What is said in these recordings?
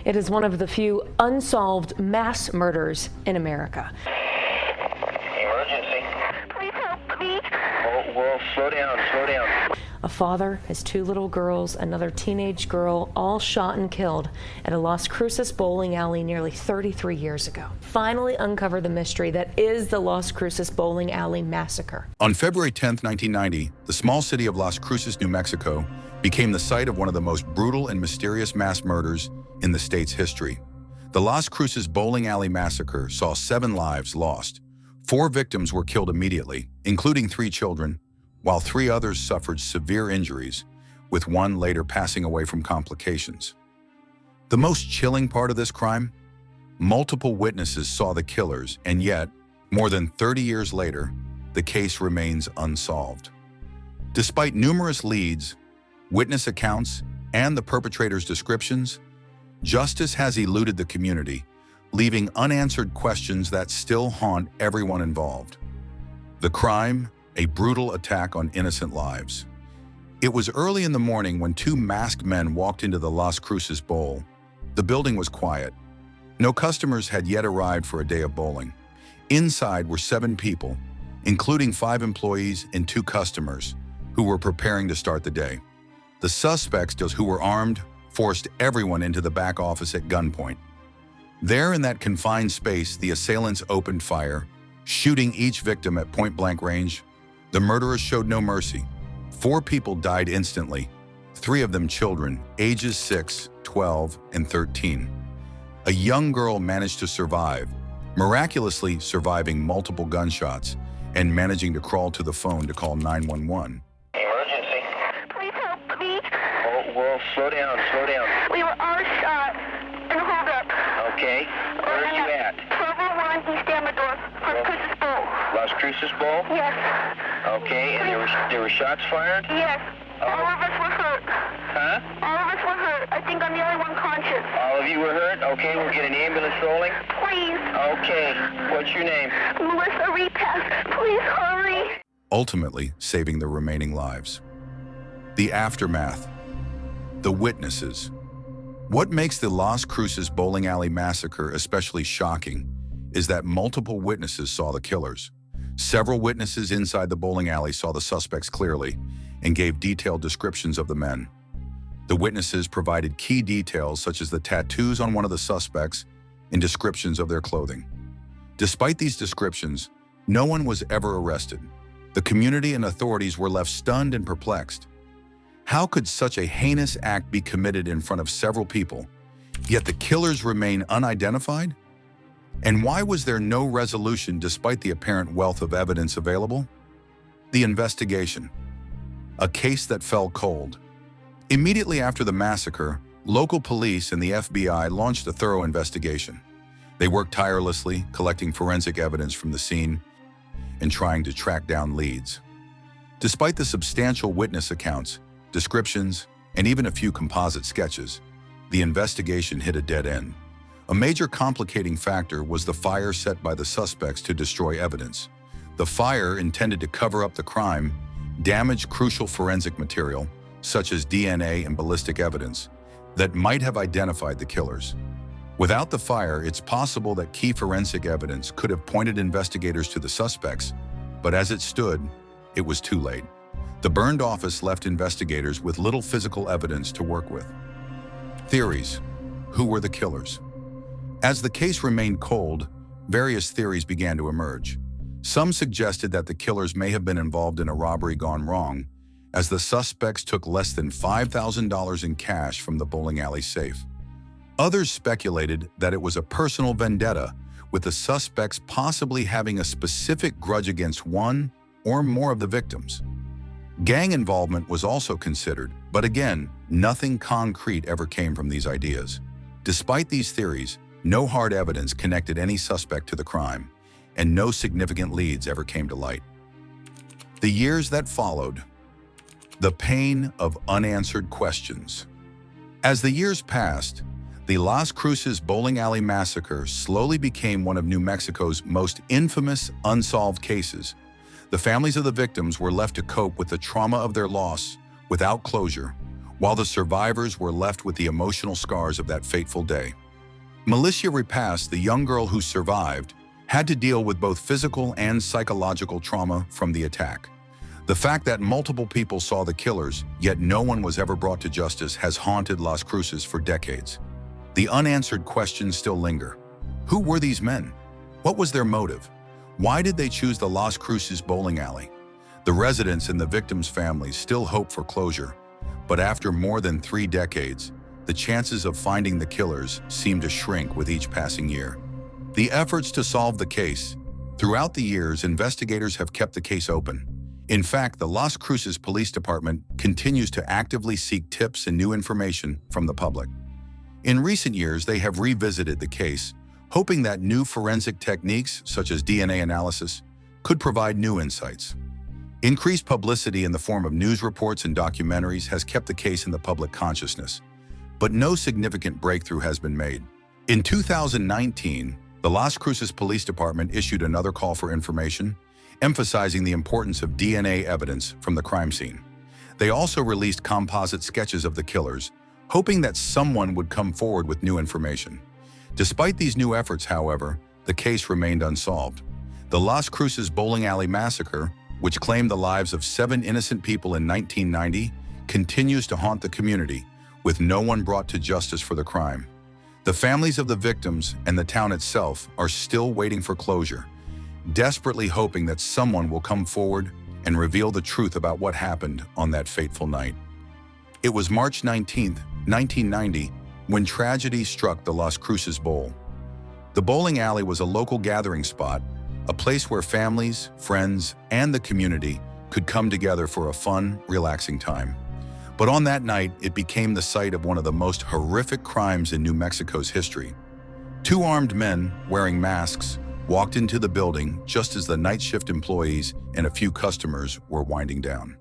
It is one of the few unsolved mass murders in America. Emergency. Please help, please. Whoa, slow down, slow down. A father, his two little girls, another teenage girl, all shot and killed at a Las Cruces bowling alley nearly 33 years ago. Finally uncovered the mystery that is the Las Cruces bowling alley massacre. On February 10, 1990, the small city of Las Cruces, New Mexico, became the site of one of the most brutal and mysterious mass murders in the state's history. The Las Cruces bowling alley massacre saw 7 lives lost. 4 victims were killed immediately, including 3 children, while 3 others suffered severe injuries, with one later passing away from complications. The most chilling part of this crime? Multiple witnesses saw the killers, and yet, more than 30 years later, the case remains unsolved. Despite numerous leads, witness accounts, and the perpetrators' descriptions, justice has eluded the community, leaving unanswered questions that still haunt everyone involved. The crime, a brutal attack on innocent lives. It was early in the morning when 2 masked men walked into the Las Cruces Bowl. The building was quiet. No customers had yet arrived for a day of bowling. Inside were 7 people, including 5 employees and 2 customers, who were preparing to start the day. The suspects, who were armed, forced everyone into the back office at gunpoint. There in that confined space, the assailants opened fire, shooting each victim at point-blank range. The murderers showed no mercy. 4 people died instantly, 3 of them children, ages 6, 12, and 13. A young girl managed to survive, miraculously surviving multiple gunshots and managing to crawl to the phone to call 911. Emergency. Please help, please. Whoa, slow down, slow down. We were all shot and hold up. Okay, where are you at? 1201 East Amador, Las Cruces Bowl. Las Cruces Bowl? Yes. Okay, and there were shots fired? Yes. All of us were hurt. Huh? All of us were hurt. I think I'm the only one conscious. All of you were hurt? Okay, we'll get an ambulance rolling. Please. Okay, what's your name? Melissa Repass. Please hurry. Ultimately saving the remaining lives. The aftermath. The witnesses. What makes the Las Cruces bowling alley massacre especially shocking is that multiple witnesses saw the killers. Several witnesses inside the bowling alley saw the suspects clearly and gave detailed descriptions of the men. The witnesses provided key details such as the tattoos on one of the suspects and descriptions of their clothing. Despite these descriptions, no one was ever arrested. The community and authorities were left stunned and perplexed. How could such a heinous act be committed in front of several people, yet the killers remain unidentified? And why was there no resolution despite the apparent wealth of evidence available? The investigation. A case that fell cold. Immediately after the massacre, local police and the FBI launched a thorough investigation. They worked tirelessly, collecting forensic evidence from the scene and trying to track down leads. Despite the substantial witness accounts, descriptions, and even a few composite sketches, the investigation hit a dead end. A major complicating factor was the fire set by the suspects to destroy evidence. The fire, intended to cover up the crime, damaged crucial forensic material, such as DNA and ballistic evidence, that might have identified the killers. Without the fire, it's possible that key forensic evidence could have pointed investigators to the suspects, but as it stood, it was too late. The burned office left investigators with little physical evidence to work with. Theories. Who were the killers? As the case remained cold, various theories began to emerge. Some suggested that the killers may have been involved in a robbery gone wrong, as the suspects took less than $5,000 in cash from the bowling alley safe. Others speculated that it was a personal vendetta, with the suspects possibly having a specific grudge against one or more of the victims. Gang involvement was also considered, but again, nothing concrete ever came from these ideas. Despite these theories, no hard evidence connected any suspect to the crime, and no significant leads ever came to light. The years that followed. The pain of unanswered questions. As the years passed, the Las Cruces bowling alley massacre slowly became one of New Mexico's most infamous unsolved cases. The families of the victims were left to cope with the trauma of their loss without closure, while the survivors were left with the emotional scars of that fateful day. Milicia Repass, the young girl who survived, had to deal with both physical and psychological trauma from the attack. The fact that multiple people saw the killers, yet no one was ever brought to justice, has haunted Las Cruces for decades. The unanswered questions still linger. Who were these men? What was their motive? Why did they choose the Las Cruces bowling alley? The residents and the victims' families still hope for closure, but after more than 3 decades, the chances of finding the killers seem to shrink with each passing year. The efforts to solve the case. Throughout the years, investigators have kept the case open. In fact, the Las Cruces Police Department continues to actively seek tips and new information from the public. In recent years, they have revisited the case, hoping that new forensic techniques, such as DNA analysis, could provide new insights. Increased publicity in the form of news reports and documentaries has kept the case in the public consciousness, but no significant breakthrough has been made. In 2019, the Las Cruces Police Department issued another call for information, emphasizing the importance of DNA evidence from the crime scene. They also released composite sketches of the killers, hoping that someone would come forward with new information. Despite these new efforts, however, the case remained unsolved. The Las Cruces Bowling Alley Massacre, which claimed the lives of 7 innocent people in 1990, continues to haunt the community, with no one brought to justice for the crime. The families of the victims and the town itself are still waiting for closure, desperately hoping that someone will come forward and reveal the truth about what happened on that fateful night. It was March 19, 1990, when tragedy struck the Las Cruces Bowl. The bowling alley was a local gathering spot, a place where families, friends, and the community could come together for a fun, relaxing time. But on that night, it became the site of one of the most horrific crimes in New Mexico's history. 2 armed men, wearing masks, walked into the building just as the night shift employees and a few customers were winding down.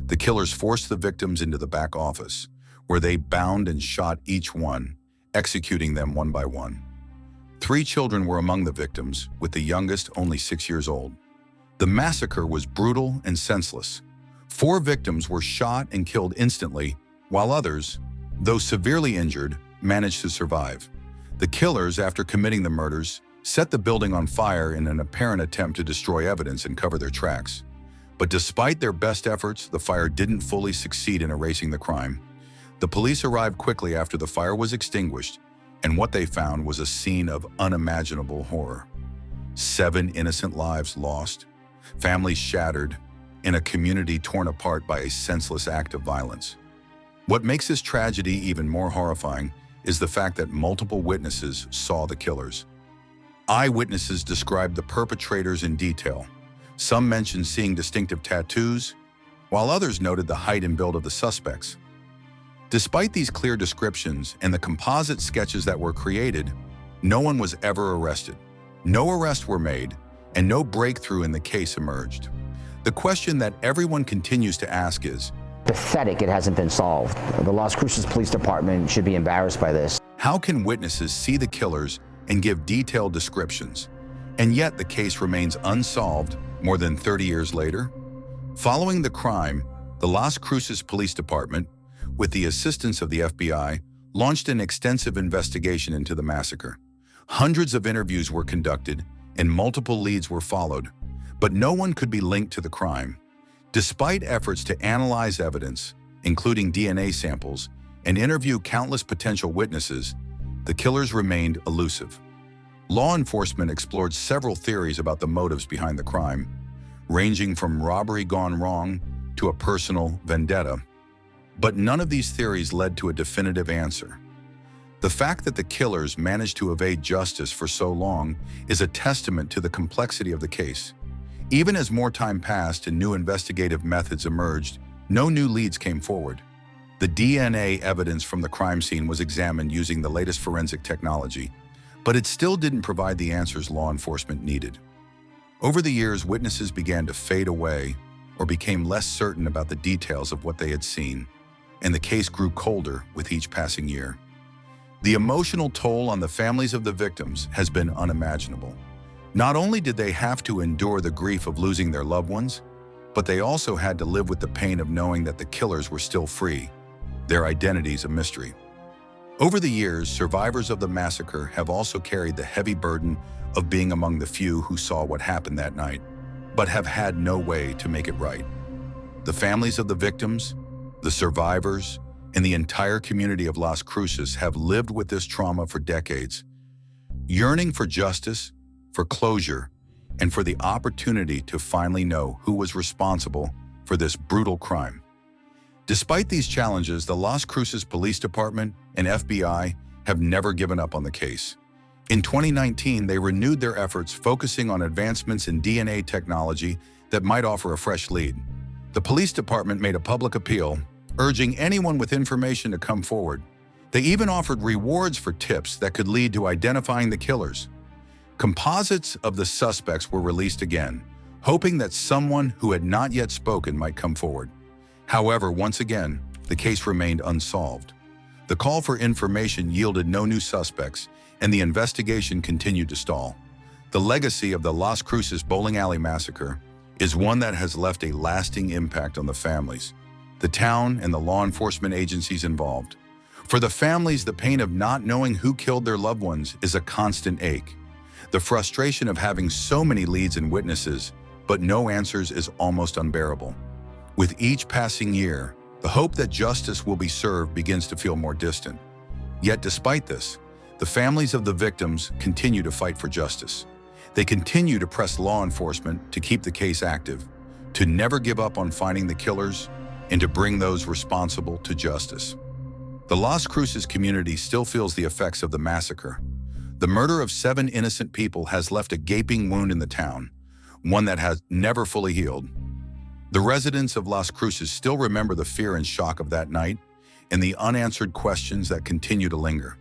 The killers forced the victims into the back office, where they bound and shot each one, executing them one by one. 3 children were among the victims, with the youngest only 6 years old. The massacre was brutal and senseless. 4 victims were shot and killed instantly, while others, though severely injured, managed to survive. The killers, after committing the murders, set the building on fire in an apparent attempt to destroy evidence and cover their tracks. But despite their best efforts, the fire didn't fully succeed in erasing the crime. The police arrived quickly after the fire was extinguished, and what they found was a scene of unimaginable horror. 7 innocent lives lost, families shattered, and a community torn apart by a senseless act of violence. What makes this tragedy even more horrifying is the fact that multiple witnesses saw the killers. Eyewitnesses described the perpetrators in detail. Some mentioned seeing distinctive tattoos, while others noted the height and build of the suspects. Despite these clear descriptions and the composite sketches that were created, no one was ever arrested. No arrests were made, and no breakthrough in the case emerged. The question that everyone continues to ask is, pathetic it hasn't been solved. The Las Cruces Police Department should be embarrassed by this. how can witnesses see the killers and give detailed descriptions, and yet the case remains unsolved more than 30 years later? Following the crime, the Las Cruces Police Department, with the assistance of the FBI, launched an extensive investigation into the massacre. Hundreds of interviews were conducted and multiple leads were followed, but no one could be linked to the crime. Despite efforts to analyze evidence, including DNA samples, and interview countless potential witnesses, the killers remained elusive. Law enforcement explored several theories about the motives behind the crime, ranging from robbery gone wrong to a personal vendetta. But none of these theories led to a definitive answer. The fact that the killers managed to evade justice for so long is a testament to the complexity of the case. Even as more time passed and new investigative methods emerged, no new leads came forward. The DNA evidence from the crime scene was examined using the latest forensic technology, but it still didn't provide the answers law enforcement needed. Over the years, witnesses began to fade away or became less certain about the details of what they had seen, and the case grew colder with each passing year. The emotional toll on the families of the victims has been unimaginable. Not only did they have to endure the grief of losing their loved ones, but they also had to live with the pain of knowing that the killers were still free. their identities a mystery. Over the years, survivors of the massacre have also carried the heavy burden of being among the few who saw what happened that night, but have had no way to make it right. The families of the victims, the survivors, and the entire community of Las Cruces have lived with this trauma for decades, yearning for justice, for closure, and for the opportunity to finally know who was responsible for this brutal crime. Despite these challenges, the Las Cruces Police Department and FBI have never given up on the case. In 2019, they renewed their efforts, focusing on advancements in DNA technology that might offer a fresh lead. The police department made a public appeal, urging anyone with information to come forward. They even offered rewards for tips that could lead to identifying the killers. Composites of the suspects were released again, hoping that someone who had not yet spoken might come forward. However, once again, the case remained unsolved. The call for information yielded no new suspects, and the investigation continued to stall. The legacy of the Las Cruces Bowling Alley Massacre is one that has left a lasting impact on the families, the town, and the law enforcement agencies involved. For the families, the pain of not knowing who killed their loved ones is a constant ache. The frustration of having so many leads and witnesses, but no answers, is almost unbearable. With each passing year, the hope that justice will be served begins to feel more distant. Yet despite this, the families of the victims continue to fight for justice. They continue to press law enforcement to keep the case active, to never give up on finding the killers, and to bring those responsible to justice. The Las Cruces community still feels the effects of the massacre. The murder of 7 innocent people has left a gaping wound in the town, one that has never fully healed. The residents of Las Cruces still remember the fear and shock of that night and the unanswered questions that continue to linger.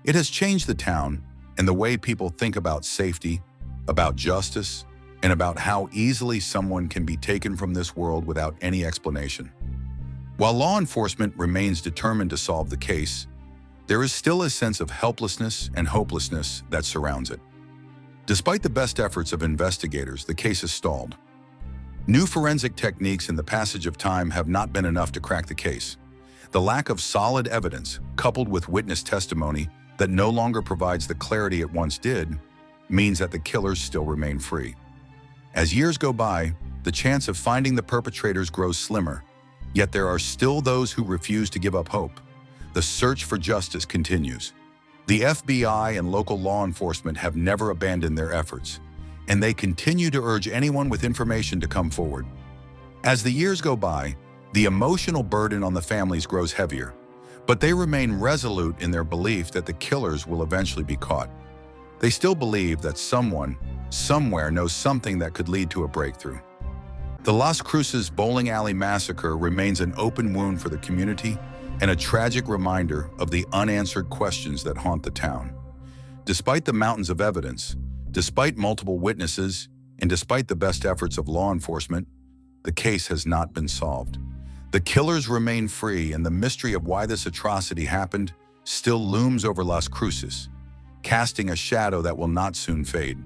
It has changed the town and the way people think about safety, about justice, and about how easily someone can be taken from this world without any explanation. While law enforcement remains determined to solve the case, there is still a sense of helplessness and hopelessness that surrounds it. Despite the best efforts of investigators, the case has stalled. New forensic techniques and the passage of time have not been enough to crack the case. The lack of solid evidence, coupled with witness testimony that no longer provides the clarity it once did, means that the killers still remain free. As years go by, the chance of finding the perpetrators grows slimmer, yet there are still those who refuse to give up hope. The search for justice continues. The FBI and local law enforcement have never abandoned their efforts, and they continue to urge anyone with information to come forward. As the years go by, the emotional burden on the families grows heavier, but they remain resolute in their belief that the killers will eventually be caught. They still believe that someone, somewhere, knows something that could lead to a breakthrough. The Las Cruces Bowling Alley Massacre remains an open wound for the community and a tragic reminder of the unanswered questions that haunt the town. Despite the mountains of evidence, despite multiple witnesses, and despite the best efforts of law enforcement, the case has not been solved. The killers remain free, and the mystery of why this atrocity happened still looms over Las Cruces, casting a shadow that will not soon fade.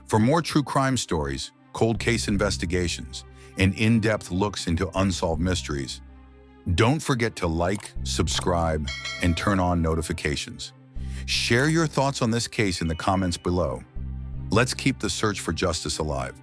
For more true crime stories, cold case investigations, and in-depth looks into unsolved mysteries, don't forget to like, subscribe, and turn on notifications. Share your thoughts on this case in the comments below. Let's keep the search for justice alive.